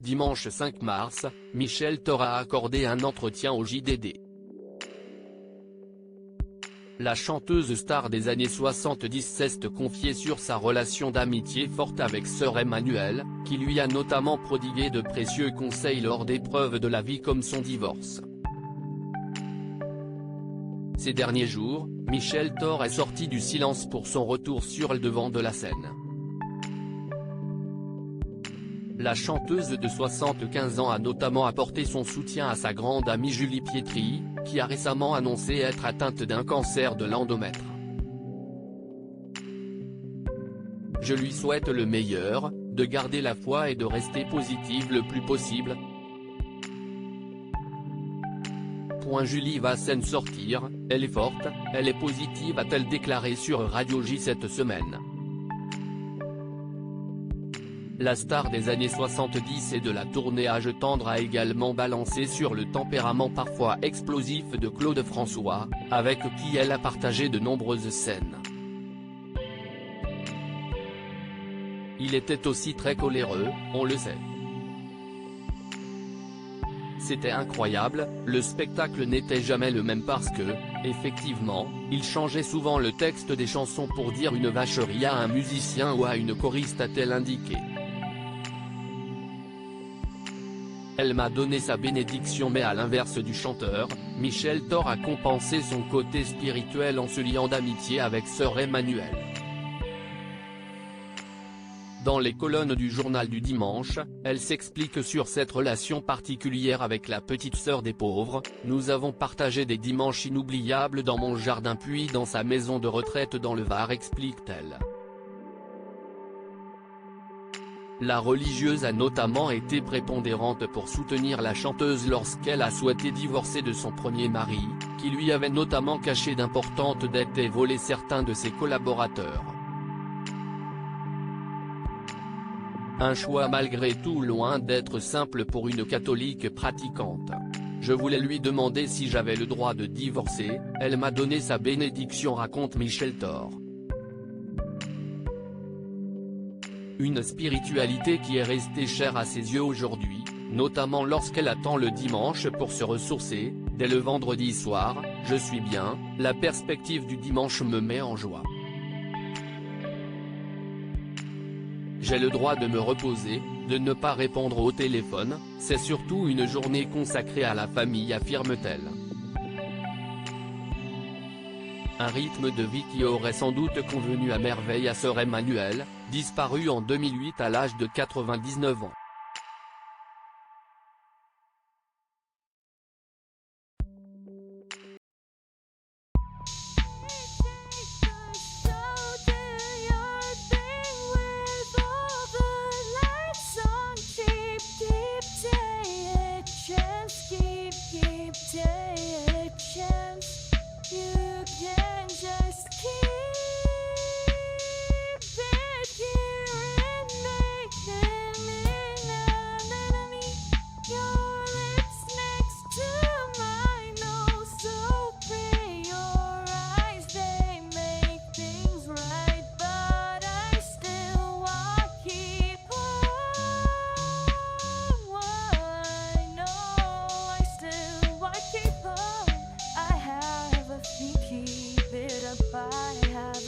Dimanche 5 mars, Michel Thor a accordé un entretien au JDD. La chanteuse star des années 70 s'est confiée sur sa relation d'amitié forte avec sœur Emmanuelle, qui lui a notamment prodigué de précieux conseils lors d'épreuves de la vie comme son divorce. Ces derniers jours, Michel Thor est sorti du silence pour son retour sur le devant de la scène. La chanteuse de 75 ans a notamment apporté son soutien à sa grande amie Julie Pietri, qui a récemment annoncé être atteinte d'un cancer de l'endomètre. Je lui souhaite le meilleur, de garder la foi et de rester positive le plus possible. Julie va s'en sortir, elle est forte, elle est positive, a-t-elle déclaré sur Radio J cette semaine. La star des années 70 et de la tournée Âge tendre a également balancé sur le tempérament parfois explosif de Claude François, avec qui elle a partagé de nombreuses scènes. Il était aussi très coléreux, on le sait. C'était incroyable, le spectacle n'était jamais le même parce que, effectivement, il changeait souvent le texte des chansons pour dire une vacherie à un musicien ou à une choriste, a-t-elle indiqué. Elle m'a donné sa bénédiction, mais à l'inverse du chanteur, Michel Thor a compensé son côté spirituel en se liant d'amitié avec sœur Emmanuelle. Dans les colonnes du journal du dimanche, elle s'explique sur cette relation particulière avec la petite sœur des pauvres. Nous avons partagé des dimanches inoubliables dans mon jardin puis dans sa maison de retraite dans le Var, explique-t-elle. La religieuse a notamment été prépondérante pour soutenir la chanteuse lorsqu'elle a souhaité divorcer de son premier mari, qui lui avait notamment caché d'importantes dettes et volé certains de ses collaborateurs. Un choix malgré tout loin d'être simple pour une catholique pratiquante. Je voulais lui demander si j'avais le droit de divorcer, elle m'a donné sa bénédiction, raconte Michel Thor. Une spiritualité qui est restée chère à ses yeux aujourd'hui, notamment lorsqu'elle attend le dimanche pour se ressourcer. Dès le vendredi soir, je suis bien, la perspective du dimanche me met en joie. J'ai le droit de me reposer, de ne pas répondre au téléphone, c'est surtout une journée consacrée à la famille, affirme-t-elle. Un rythme de vie qui aurait sans doute convenu à merveille à sœur Emmanuelle, disparue en 2008 à l'âge de 99 ans. Keep it up, I have